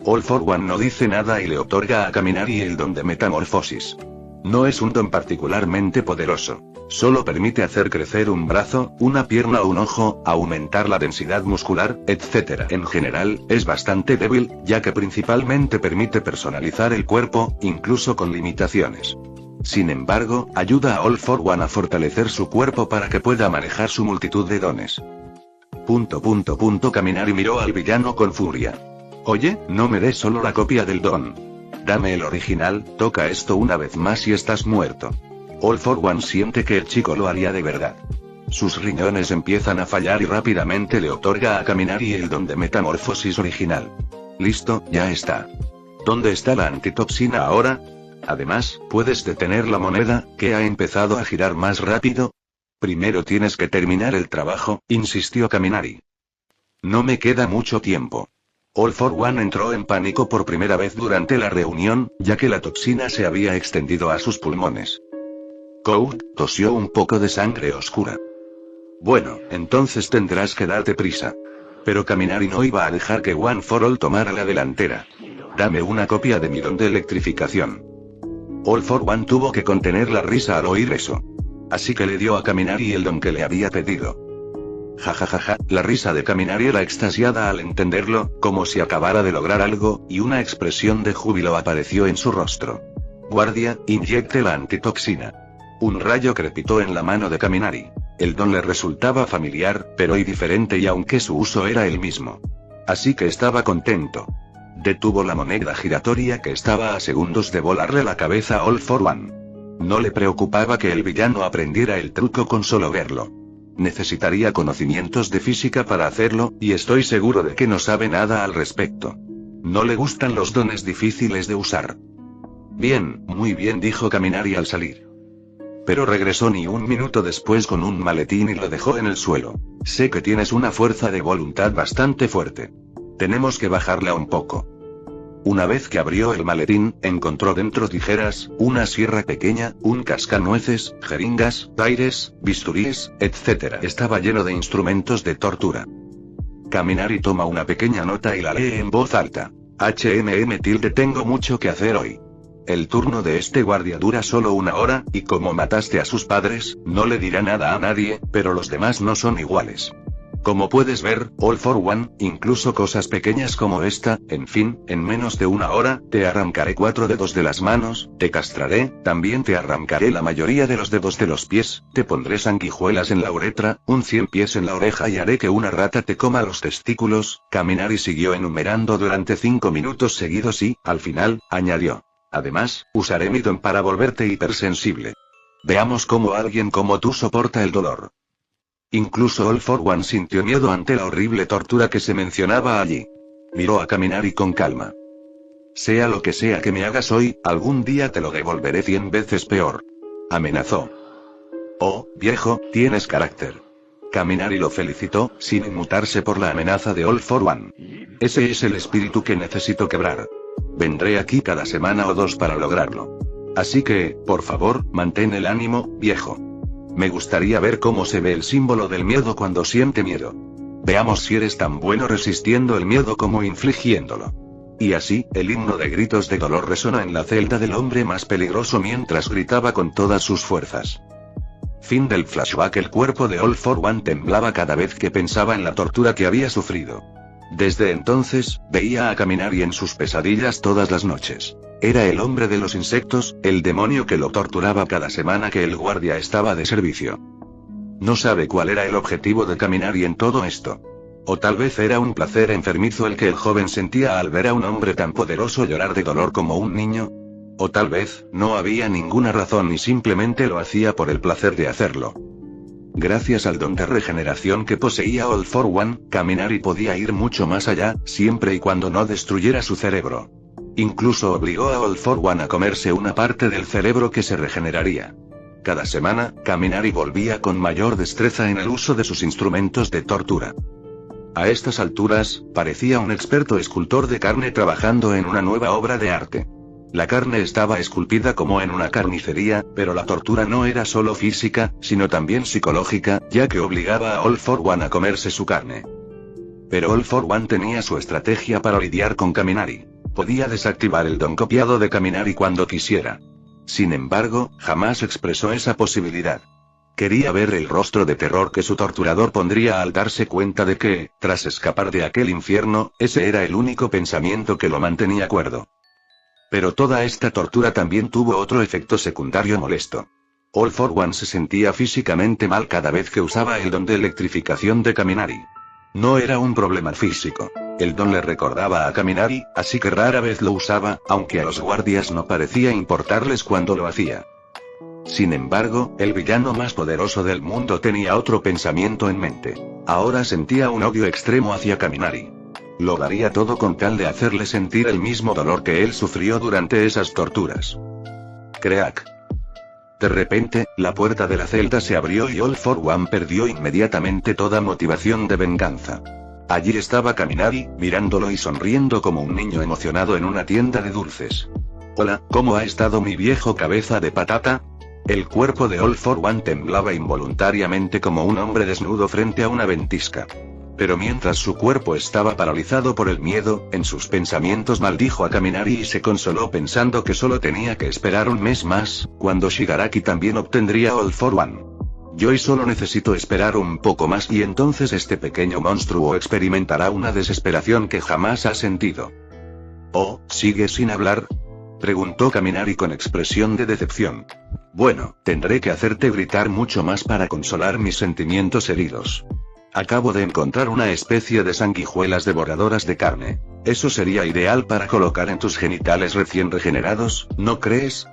All for One no dice nada y le otorga a Kaminari el don de metamorfosis. No es un don particularmente poderoso. Solo permite hacer crecer un brazo, una pierna o un ojo, aumentar la densidad muscular, etc. En general, es bastante débil, ya que principalmente permite personalizar el cuerpo, incluso con limitaciones. Sin embargo, ayuda a All for One a fortalecer su cuerpo para que pueda manejar su multitud de dones. Kaminari miró al villano con furia. Oye, no me des solo la copia del don. Dame el original, toca esto una vez más y estás muerto. All for One siente que el chico lo haría de verdad. Sus riñones empiezan a fallar y rápidamente le otorga a Kaminari el don de metamorfosis original. Listo, ya está. ¿Dónde está la antitoxina ahora? Además, ¿puedes detener la moneda, que ha empezado a girar más rápido? Primero tienes que terminar el trabajo, insistió Kaminari. No me queda mucho tiempo. All for One entró en pánico por primera vez durante la reunión, ya que la toxina se había extendido a sus pulmones. Code tosió un poco de sangre oscura. Bueno, entonces tendrás que darte prisa. Pero Kaminari no iba a dejar que One for All tomara la delantera. Dame una copia de mi don de electrificación. All for One tuvo que contener la risa al oír eso. Así que le dio a Kaminari el don que le había pedido. Jajajaja, la risa de Kaminari era extasiada al entenderlo, como si acabara de lograr algo, y una expresión de júbilo apareció en su rostro. Guardia, inyecte la antitoxina. Un rayo crepitó en la mano de Kaminari. El don le resultaba familiar, pero diferente y aunque su uso era el mismo. Así que estaba contento. Detuvo la moneda giratoria que estaba a segundos de volarle la cabeza a All for One. No le preocupaba que el villano aprendiera el truco con solo verlo. Necesitaría conocimientos de física para hacerlo, y estoy seguro de que no sabe nada al respecto. No le gustan los dones difíciles de usar. Bien, muy bien, dijo Kaminari al salir. Pero regresó ni un minuto después con un maletín y lo dejó en el suelo. Sé que tienes una fuerza de voluntad bastante fuerte. Tenemos que bajarla un poco. Una vez que abrió el maletín, encontró dentro tijeras, una sierra pequeña, un cascanueces, jeringas, aires, bisturíes, etc. Estaba lleno de instrumentos de tortura. Kaminari toma una pequeña nota y la lee en voz alta. Tengo mucho que hacer hoy. El turno de este guardia dura solo 1 hora, y como mataste a sus padres, no le dirá nada a nadie, pero los demás no son iguales. Como puedes ver, All for One, incluso cosas pequeñas como esta, en fin, en menos de 1 hora, te arrancaré 4 dedos de las manos, te castraré, también te arrancaré la mayoría de los dedos de los pies, te pondré sanguijuelas en la uretra, un 100 pies en la oreja y haré que una rata te coma los testículos. Kaminari siguió enumerando durante 5 minutos seguidos y, al final, añadió. Además, usaré mi don para volverte hipersensible. Veamos cómo alguien como tú soporta el dolor. Incluso All for One sintió miedo ante la horrible tortura que se mencionaba allí. Miró a Kaminari con calma. Sea lo que sea que me hagas hoy, algún día te lo devolveré 100 veces peor. Amenazó. Oh, viejo, tienes carácter. Kaminari lo felicitó, sin inmutarse por la amenaza de All for One. Ese es el espíritu que necesito quebrar. Vendré aquí cada semana o 2 para lograrlo. Así que, por favor, mantén el ánimo, viejo. Me gustaría ver cómo se ve el símbolo del miedo cuando siente miedo. Veamos si eres tan bueno resistiendo el miedo como infligiéndolo. Y así, el himno de gritos de dolor resonó en la celda del hombre más peligroso mientras gritaba con todas sus fuerzas. Fin del flashback. El cuerpo de All for One temblaba cada vez que pensaba en la tortura que había sufrido. Desde entonces, veía a Kaminari en sus pesadillas todas las noches. Era el hombre de los insectos, el demonio que lo torturaba cada semana que el guardia estaba de servicio. No sabe cuál era el objetivo de Kaminari en todo esto. O tal vez era un placer enfermizo el que el joven sentía al ver a un hombre tan poderoso llorar de dolor como un niño. O tal vez, no había ninguna razón y simplemente lo hacía por el placer de hacerlo. Gracias al don de regeneración que poseía All for One, Kaminari podía ir mucho más allá, siempre y cuando no destruyera su cerebro. Incluso obligó a All for One a comerse una parte del cerebro que se regeneraría. Cada semana, Kaminari volvía con mayor destreza en el uso de sus instrumentos de tortura. A estas alturas, parecía un experto escultor de carne trabajando en una nueva obra de arte. La carne estaba esculpida como en una carnicería, pero la tortura no era solo física, sino también psicológica, ya que obligaba a All for One a comerse su carne. Pero All for One tenía su estrategia para lidiar con Kaminari. Podía desactivar el don copiado de Kaminari cuando quisiera. Sin embargo, jamás expresó esa posibilidad. Quería ver el rostro de terror que su torturador pondría al darse cuenta de que, tras escapar de aquel infierno, ese era el único pensamiento que lo mantenía cuerdo. Pero toda esta tortura también tuvo otro efecto secundario molesto. All for One se sentía físicamente mal cada vez que usaba el don de electrificación de Kaminari. No era un problema físico. El don le recordaba a Kaminari, así que rara vez lo usaba, aunque a los guardias no parecía importarles cuando lo hacía. Sin embargo, el villano más poderoso del mundo tenía otro pensamiento en mente. Ahora sentía un odio extremo hacia Kaminari. Lo daría todo con tal de hacerle sentir el mismo dolor que él sufrió durante esas torturas. Crack. De repente, la puerta de la celda se abrió y All for One perdió inmediatamente toda motivación de venganza. Allí estaba Kaminari, mirándolo y sonriendo como un niño emocionado en una tienda de dulces. Hola, ¿cómo ha estado mi viejo cabeza de patata? El cuerpo de All for One temblaba involuntariamente como un hombre desnudo frente a una ventisca. Pero mientras su cuerpo estaba paralizado por el miedo, en sus pensamientos maldijo a Kaminari y se consoló pensando que solo tenía que esperar un mes más, cuando Shigaraki también obtendría All for One. Yo solo necesito esperar un poco más y entonces este pequeño monstruo experimentará una desesperación que jamás ha sentido. ¿Oh, sigue sin hablar? Preguntó Kaminari con expresión de decepción. Bueno, tendré que hacerte gritar mucho más para consolar mis sentimientos heridos. Acabo de encontrar una especie de sanguijuelas devoradoras de carne. Eso sería ideal para colocar en tus genitales recién regenerados, ¿no crees?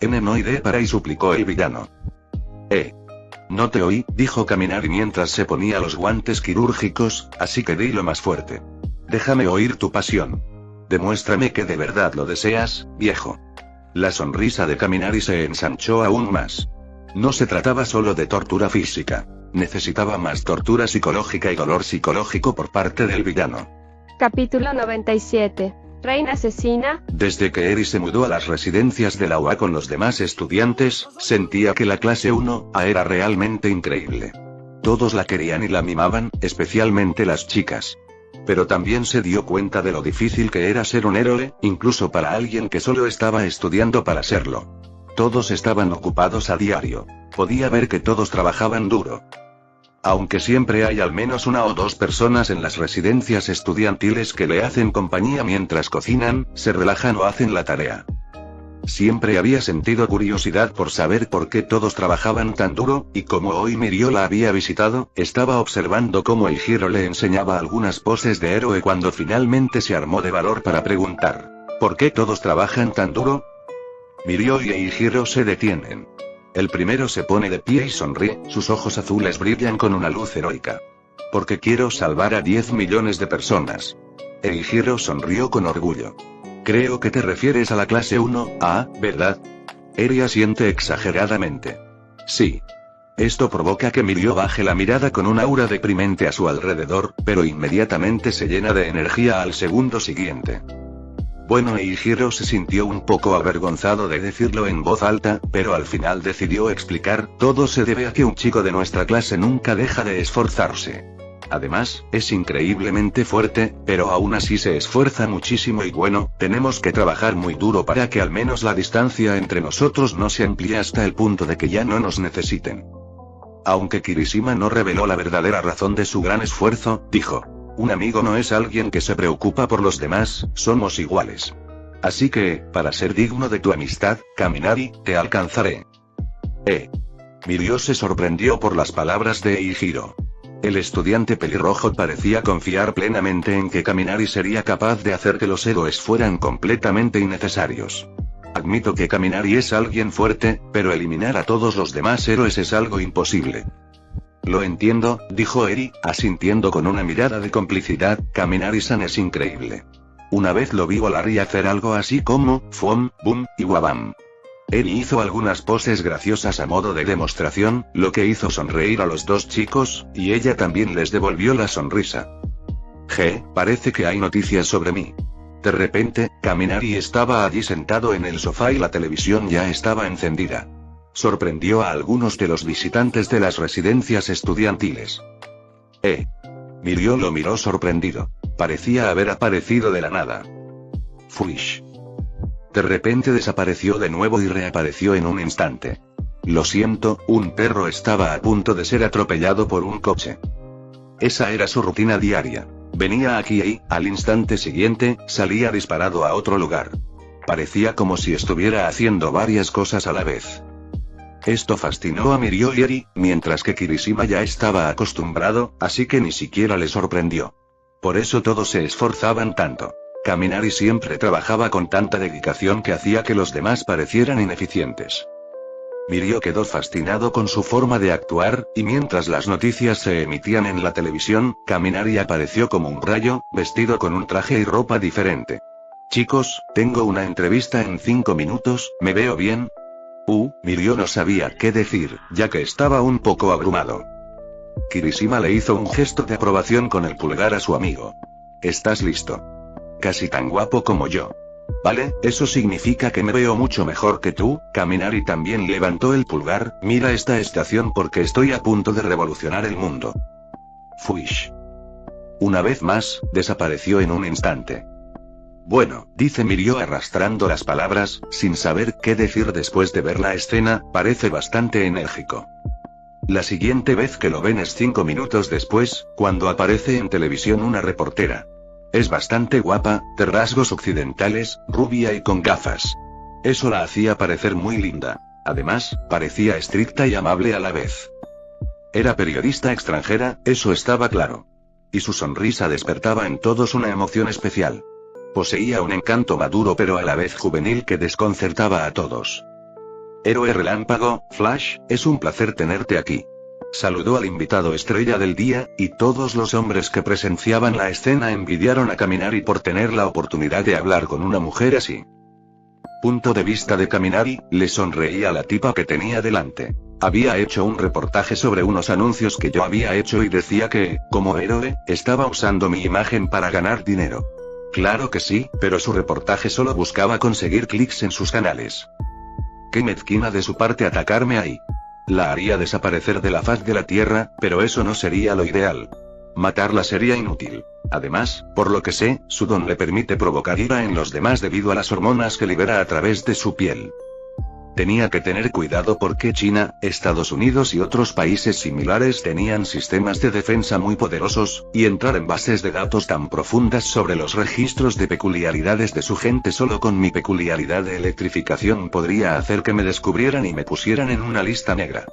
No iré para ahí, suplicó el villano. No te oí, dijo Kaminari mientras se ponía los guantes quirúrgicos, así que dilo más fuerte. Déjame oír tu pasión. Demuéstrame que de verdad lo deseas, viejo. La sonrisa de Kaminari se ensanchó aún más. No se trataba solo de tortura física. Necesitaba más tortura psicológica y dolor psicológico por parte del villano. Capítulo 97. Reina asesina. Desde que Eri se mudó a las residencias de la UA con los demás estudiantes, sentía que la clase 1A era realmente increíble. Todos la querían y la mimaban, especialmente las chicas. Pero también se dio cuenta de lo difícil que era ser un héroe, incluso para alguien que solo estaba estudiando para serlo. Todos estaban ocupados a diario. Podía ver que todos trabajaban duro. Aunque siempre hay al menos una o dos personas en las residencias estudiantiles que le hacen compañía mientras cocinan, se relajan o hacen la tarea. Siempre había sentido curiosidad por saber por qué todos trabajaban tan duro, y como hoy Mirio la había visitado, estaba observando cómo Eijiro le enseñaba algunas poses de héroe cuando finalmente se armó de valor para preguntar: ¿por qué todos trabajan tan duro? Mirio y Eijiro se detienen. El primero se pone de pie y sonríe, sus ojos azules brillan con una luz heroica. Porque quiero salvar a 10 millones de personas. Eijiro sonrió con orgullo. Creo que te refieres a la clase 1A, ¿verdad? Eri asiente exageradamente. Sí. Esto provoca que Mirio baje la mirada con un aura deprimente a su alrededor, pero inmediatamente se llena de energía al segundo siguiente. Bueno, Eijiro se sintió un poco avergonzado de decirlo en voz alta, pero al final decidió explicar, todo se debe a que un chico de nuestra clase nunca deja de esforzarse. Además, es increíblemente fuerte, pero aún así se esfuerza muchísimo y bueno, tenemos que trabajar muy duro para que al menos la distancia entre nosotros no se amplíe hasta el punto de que ya no nos necesiten. Aunque Kirishima no reveló la verdadera razón de su gran esfuerzo, dijo: un amigo no es alguien que se preocupa por los demás, somos iguales. Así que, para ser digno de tu amistad, Kaminari, te alcanzaré. Mirio se sorprendió por las palabras de Eijiro. El estudiante pelirrojo parecía confiar plenamente en que Kaminari sería capaz de hacer que los héroes fueran completamente innecesarios. Admito que Kaminari es alguien fuerte, pero eliminar a todos los demás héroes es algo imposible. Lo entiendo, dijo Eri, asintiendo con una mirada de complicidad. Kaminari-san es increíble. Una vez lo vi volar y hacer algo así como, fuom, boom, y wabam. Eri hizo algunas poses graciosas a modo de demostración, lo que hizo sonreír a los dos chicos, y ella también les devolvió la sonrisa. Parece que hay noticias sobre mí. De repente, Kaminari estaba allí sentado en el sofá y la televisión ya estaba encendida. Sorprendió a algunos de los visitantes de las residencias estudiantiles. Mirio lo miró sorprendido. Parecía haber aparecido de la nada. Fuish. De repente desapareció de nuevo y reapareció en un instante. Lo siento, un perro estaba a punto de ser atropellado por un coche. Esa era su rutina diaria. Venía aquí y, al instante siguiente, salía disparado a otro lugar. Parecía como si estuviera haciendo varias cosas a la vez. Esto fascinó a Mirio y Eri, mientras que Kirishima ya estaba acostumbrado, así que ni siquiera le sorprendió. Por eso todos se esforzaban tanto. Kaminari siempre trabajaba con tanta dedicación que hacía que los demás parecieran ineficientes. Mirio quedó fascinado con su forma de actuar, y mientras las noticias se emitían en la televisión, Kaminari apareció como un rayo, vestido con un traje y ropa diferente. Chicos, tengo una entrevista en 5 minutos, ¿me veo bien? Mirio no sabía qué decir, ya que estaba un poco abrumado. Kirishima le hizo un gesto de aprobación con el pulgar a su amigo. ¿Estás listo? Casi tan guapo como yo. Vale, eso significa que me veo mucho mejor que tú. Kaminari también levantó el pulgar. Mira esta estación porque estoy a punto de revolucionar el mundo. Fuish. Una vez más, desapareció en un instante. Bueno, dice Mirio arrastrando las palabras, sin saber qué decir después de ver la escena, parece bastante enérgico. La siguiente vez que lo ven es 5 minutos después, cuando aparece en televisión una reportera. Es bastante guapa, de rasgos occidentales, rubia y con gafas. Eso la hacía parecer muy linda. Además, parecía estricta y amable a la vez. Era periodista extranjera, eso estaba claro. Y su sonrisa despertaba en todos una emoción especial. Poseía un encanto maduro pero a la vez juvenil que desconcertaba a todos. Héroe relámpago, Flash, es un placer tenerte aquí. Saludó al invitado estrella del día, y todos los hombres que presenciaban la escena envidiaron a Kaminari por tener la oportunidad de hablar con una mujer así. Punto de vista de Kaminari, le sonreía la tipa que tenía delante. Había hecho un reportaje sobre unos anuncios que yo había hecho y decía que, como héroe, estaba usando mi imagen para ganar dinero. Claro que sí, pero su reportaje solo buscaba conseguir clics en sus canales. Qué mezquina de su parte atacarme ahí. La haría desaparecer de la faz de la tierra, pero eso no sería lo ideal. Matarla sería inútil. Además, por lo que sé, su don le permite provocar ira en los demás debido a las hormonas que libera a través de su piel. Tenía que tener cuidado porque China, Estados Unidos y otros países similares tenían sistemas de defensa muy poderosos, y entrar en bases de datos tan profundas sobre los registros de peculiaridades de su gente solo con mi peculiaridad de electrificación podría hacer que me descubrieran y me pusieran en una lista negra.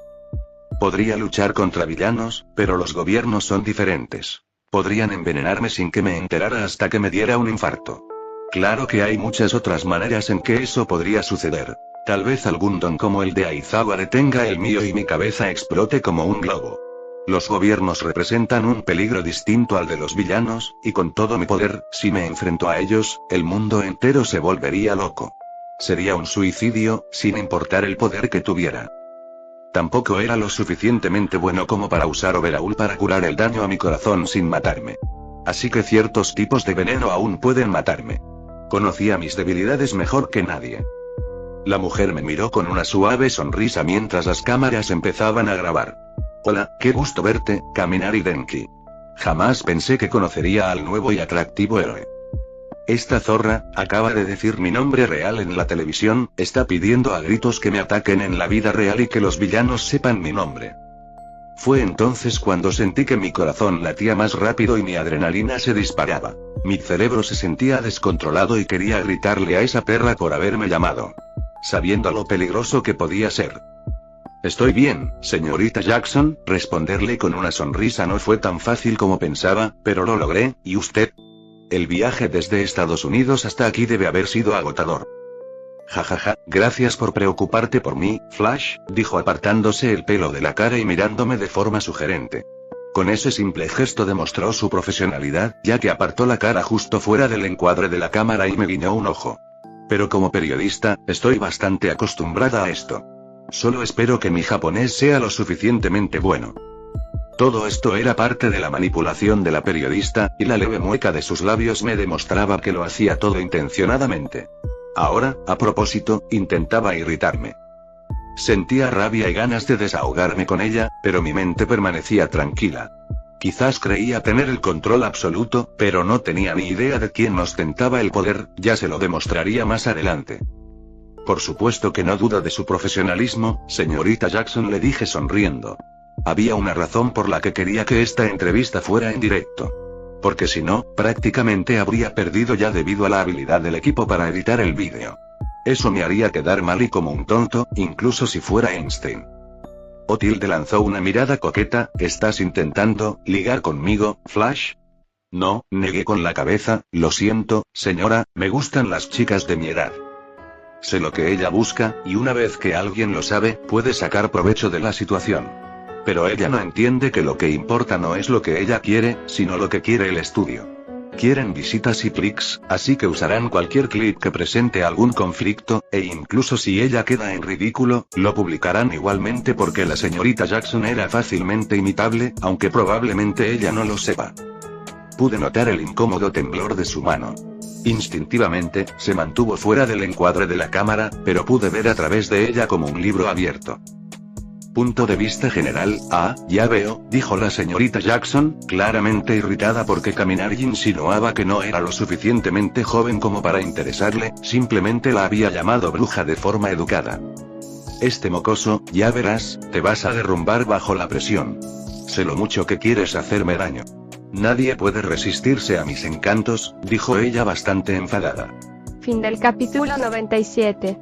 Podría luchar contra villanos, pero los gobiernos son diferentes. Podrían envenenarme sin que me enterara hasta que me diera un infarto. Claro que hay muchas otras maneras en que eso podría suceder. Tal vez algún don como el de Aizawa detenga el mío y mi cabeza explote como un globo. Los gobiernos representan un peligro distinto al de los villanos, y con todo mi poder, si me enfrento a ellos, el mundo entero se volvería loco. Sería un suicidio, sin importar el poder que tuviera. Tampoco era lo suficientemente bueno como para usar overhaul para curar el daño a mi corazón sin matarme. Así que ciertos tipos de veneno aún pueden matarme. Conocía mis debilidades mejor que nadie. La mujer me miró con una suave sonrisa mientras las cámaras empezaban a grabar. Hola, qué gusto verte, Kaminari Denki. Jamás pensé que conocería al nuevo y atractivo héroe. Esta zorra, acaba de decir mi nombre real en la televisión, está pidiendo a gritos que me ataquen en la vida real y que los villanos sepan mi nombre. Fue entonces cuando sentí que mi corazón latía más rápido y mi adrenalina se disparaba. Mi cerebro se sentía descontrolado y quería gritarle a esa perra por haberme llamado, sabiendo lo peligroso que podía ser. Estoy bien, señorita Jackson, responderle con una sonrisa no fue tan fácil como pensaba, pero lo logré, ¿y usted? El viaje desde Estados Unidos hasta aquí debe haber sido agotador. Jajaja, gracias por preocuparte por mí, Flash, dijo apartándose el pelo de la cara y mirándome de forma sugerente. Con ese simple gesto demostró su profesionalidad, ya que apartó la cara justo fuera del encuadre de la cámara y me guiñó un ojo. Pero como periodista, estoy bastante acostumbrada a esto. Solo espero que mi japonés sea lo suficientemente bueno. Todo esto era parte de la manipulación de la periodista, y la leve mueca de sus labios me demostraba que lo hacía todo intencionadamente. Ahora, a propósito, intentaba irritarme. Sentía rabia y ganas de desahogarme con ella, pero mi mente permanecía tranquila. Quizás creía tener el control absoluto, pero no tenía ni idea de quién ostentaba el poder, ya se lo demostraría más adelante. Por supuesto que no dudo de su profesionalismo, señorita Jackson, le dije sonriendo. Había una razón por la que quería que esta entrevista fuera en directo. Porque si no, prácticamente habría perdido ya debido a la habilidad del equipo para editar el vídeo. Eso me haría quedar mal y como un tonto, incluso si fuera Einstein. Otilde lanzó una mirada coqueta. ¿Estás intentando ligar conmigo, Flash? No, negué con la cabeza. Lo siento, señora, me gustan las chicas de mi edad. Sé lo que ella busca, y una vez que alguien lo sabe, puede sacar provecho de la situación. Pero ella no entiende que lo que importa no es lo que ella quiere, sino lo que quiere el estudio. Quieren visitas y clics, así que usarán cualquier clip que presente algún conflicto, e incluso si ella queda en ridículo, lo publicarán igualmente porque la señorita Jackson era fácilmente imitable, aunque probablemente ella no lo sepa. Pude notar el incómodo temblor de su mano. Instintivamente, se mantuvo fuera del encuadre de la cámara, pero pude ver a través de ella como un libro abierto. Punto de vista general, ya veo, dijo la señorita Jackson, claramente irritada porque Kaminari insinuaba que no era lo suficientemente joven como para interesarle, simplemente la había llamado bruja de forma educada. Este mocoso, ya verás, te vas a derrumbar bajo la presión. Sé lo mucho que quieres hacerme daño. Nadie puede resistirse a mis encantos, dijo ella bastante enfadada. Fin del capítulo 97.